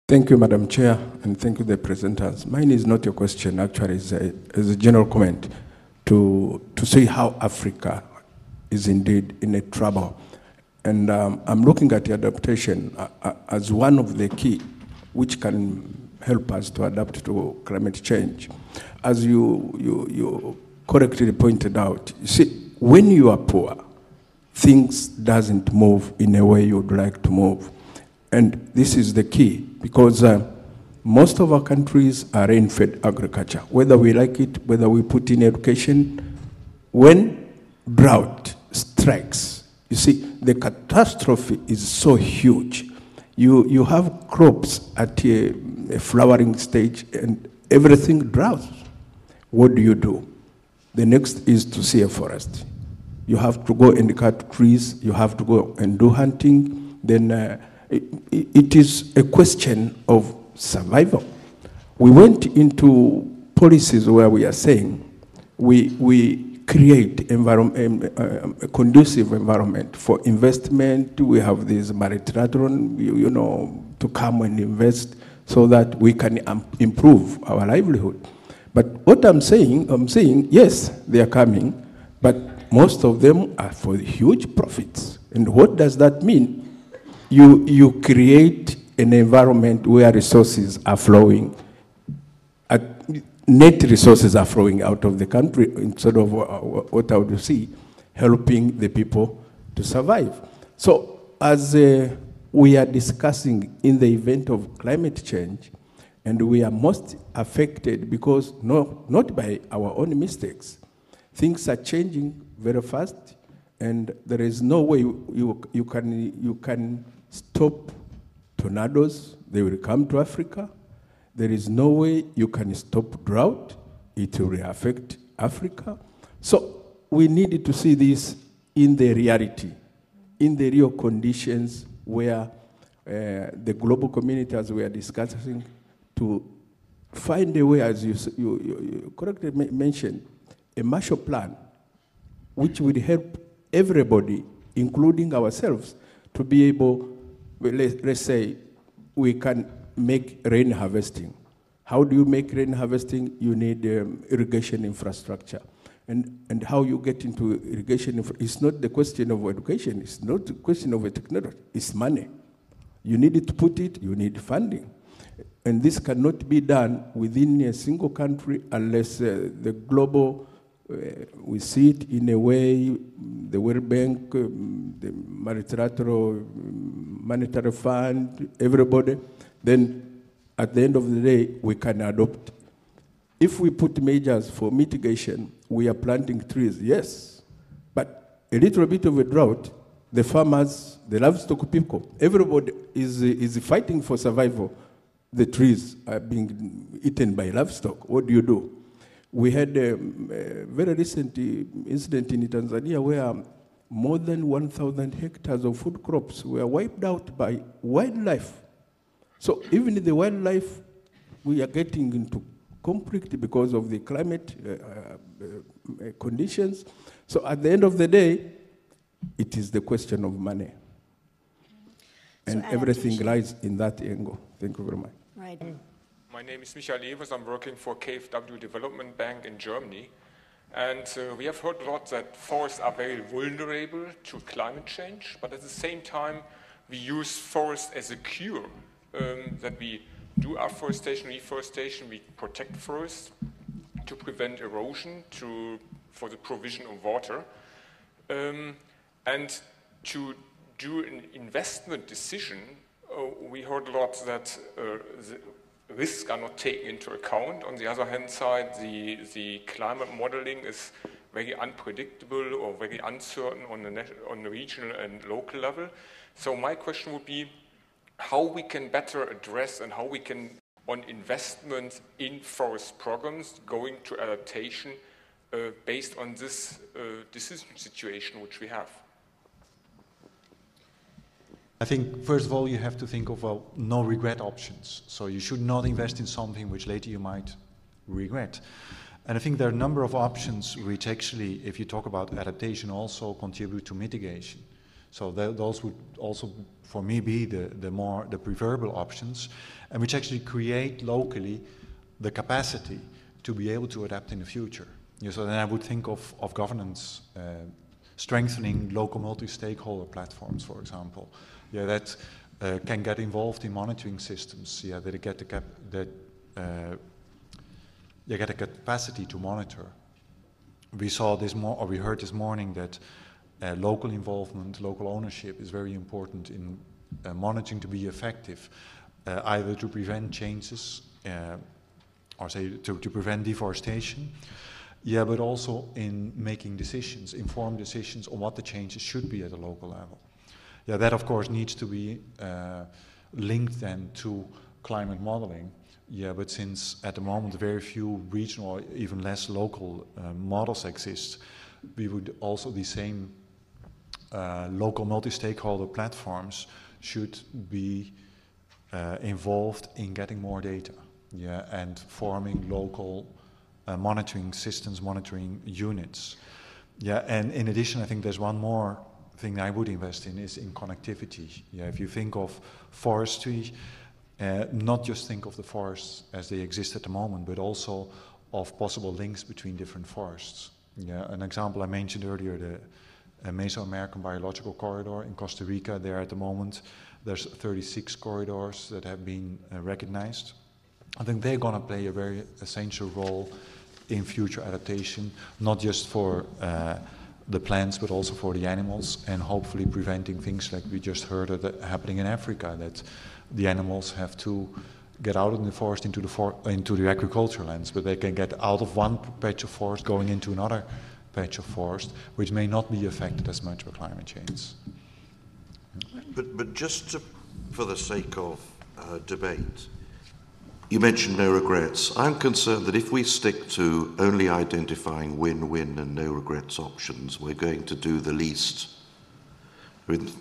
Thank you, Madam Chair, and thank you, the presenters. Mine is not a question, actually, it's a general comment to see how Africa is indeed in a trouble. And I'm looking at the adaptation as one of the key which can help us to adapt to climate change. As you correctly pointed out, you see, when you are poor, things doesn't move in a way you'd like to move. And this is the key, because most of our countries are rain-fed agriculture. Whether we like it, whether we put in education, when drought strikes, you see, the catastrophe is so huge. You have crops at a flowering stage and everything droughts. What do? The next is to see a forest. You have to go and cut trees, you have to go and do hunting, then it is a question of survival. We went into policies where we are saying we create a conducive environment for investment. We have this multilateral, to come and invest so that we can improve our livelihood. But what I'm saying, yes, they are coming, but most of them are for huge profits. And what does that mean? You create an environment where resources are flowing, net resources are flowing out of the country instead of what I would see, helping the people to survive. So as we are discussing in the event of climate change, and we are most affected because not by our own mistakes. Things are changing very fast, and there is no way you can stop tornadoes. They will come to Africa. There is no way you can stop drought. It will affect Africa. So we need to see this in the reality, in the real conditions where the global community, as we are discussing, to find a way, as you correctly mentioned, a Marshall Plan, which would help everybody, including ourselves, to be able, let's say, we can make rain harvesting. How do you make rain harvesting? You need irrigation infrastructure. And how you get into irrigation, it's not the question of education, it's not the question of technology, it's money. You need to put it, you need funding. And this cannot be done within a single country unless the global, we see it in a way, the World Bank, the multilateral monetary fund, everybody, then at the end of the day, we can adopt. If we put measures for mitigation, we are planting trees, yes, but a little bit of a drought, the farmers, the livestock people, everybody is fighting for survival. The trees are being eaten by livestock. What do? We had a very recent incident in Tanzania where more than 1,000 hectares of food crops were wiped out by wildlife. So even the wildlife, we are getting into conflict because of the climate conditions. So at the end of the day, it is the question of money. And so everything lies in that angle. Thank you very much. Right. My name is Michael Evers. I'm working for KfW Development Bank in Germany. And we have heard a lot that forests are very vulnerable to climate change, but at the same time, we use forests as a cure, that we do afforestation, reforestation, we protect forests to prevent erosion, for the provision of water, and to do an investment decision. We heard a lot that the risks are not taken into account. On the other hand side, the climate modeling is very unpredictable or very uncertain on the regional and local level. So my question would be how we can better address and how we can, on investment in forest programs, going to adaptation based on this decision situation which we have. I think, first of all, you have to think of, well, no regret options. So you should not invest in something which later you might regret. And I think there are a number of options which actually, if you talk about adaptation, also contribute to mitigation. So those would also, for me, be the preferable options, and which actually create locally the capacity to be able to adapt in the future. Yeah, so then I would think of governance strengthening local multi-stakeholder platforms, for example. Yeah, that can get involved in monitoring systems. Yeah, that get the capacity to monitor. We saw this we heard this morning that local involvement, local ownership is very important in monitoring to be effective, either to prevent changes or say to prevent deforestation, yeah, but also in making decisions, informed decisions on what the changes should be at a local level. Yeah, that of course needs to be linked then to climate modeling. Yeah, but since at the moment very few regional or even less local models exist, we would also the same local multi-stakeholder platforms should be involved in getting more data, yeah, and forming local monitoring systems, monitoring units. Yeah, and in addition, I think there's one more thing I would invest in is in connectivity. Yeah, if you think of forestry, not just think of the forests as they exist at the moment, but also of possible links between different forests. Yeah, an example I mentioned earlier, the Mesoamerican Biological Corridor in Costa Rica. There at the moment, there's 36 corridors that have been recognized. I think they're going to play a very essential role in future adaptation, not just for the plants, but also for the animals, and hopefully preventing things like we just heard that happening in Africa, that the animals have to get out of the forest into the agricultural lands, but they can get out of one patch of forest going into another patch of forest, which may not be affected as much by climate change. But just for the sake of debate, you mentioned no regrets. I'm concerned that if we stick to only identifying win-win and no regrets options, we're going to do the least. I mean,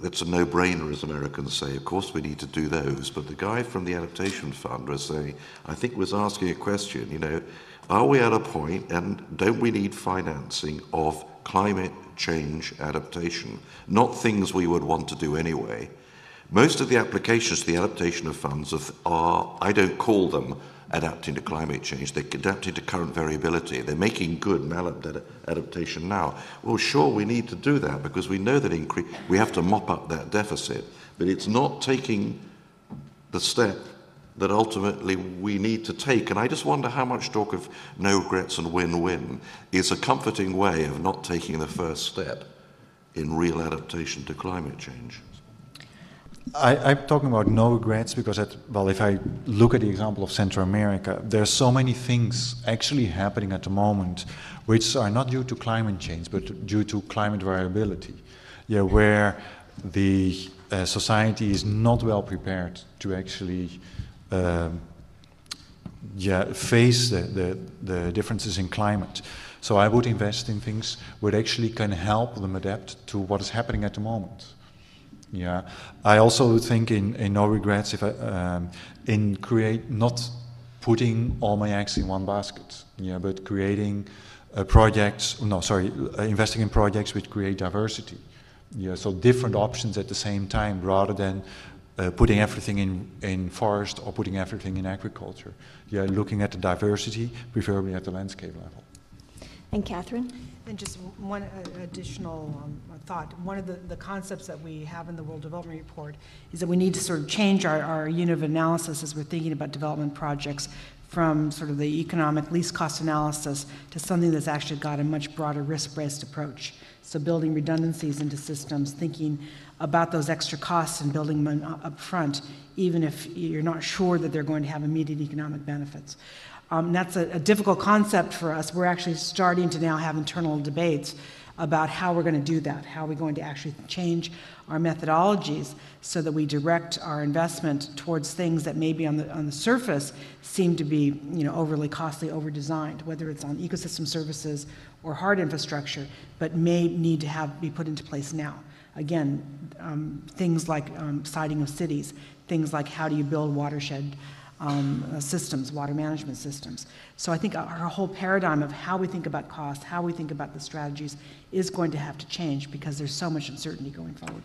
that's a no-brainer, as Americans say. Of course we need to do those. But the guy from the Adaptation Fund was saying, I think was asking a question, you know, are we at a point, and don't we need financing of climate change adaptation? Not things we would want to do anyway. Most of the applications to the adaptation of funds are, I don't call them adapting to climate change, they're adapting to current variability. They're making good maladaptation now. Well, sure, we need to do that because we know that we have to mop up that deficit, but it's not taking the step that ultimately we need to take. And I just wonder how much talk of no regrets and win-win is a comforting way of not taking the first step in real adaptation to climate change. I'm talking about no regrets because, if I look at the example of Central America, there are so many things actually happening at the moment which are not due to climate change, but due to climate variability, yeah, where the society is not well prepared to actually face the differences in climate. So I would invest in things which actually can help them adapt to what is happening at the moment. Yeah, I also think in no regrets if not putting all my eggs in one basket. Yeah, but creating investing in projects which create diversity. Yeah, so different options at the same time rather than putting everything in forest or putting everything in agriculture. Yeah, looking at the diversity, preferably at the landscape level. And Catherine? And just one additional thought. One of the concepts that we have in the World Development Report is that we need to sort of change our unit of analysis as we're thinking about development projects from sort of the economic least cost analysis to something that's actually got a much broader risk-based approach. So building redundancies into systems, thinking about those extra costs and building them up front, even if you're not sure that they're going to have immediate economic benefits. That's a difficult concept for us. We're actually starting to now have internal debates about how we're going to do that, how we're going to actually change our methodologies so that we direct our investment towards things that maybe on the surface seem to be, you know, overly costly, over-designed, whether it's on ecosystem services or hard infrastructure, but may need to be put into place now. Again, things like siting of cities, things like how do you build watershed systems, water management systems. So I think our whole paradigm of how we think about cost, how we think about the strategies is going to have to change because there's so much uncertainty going forward.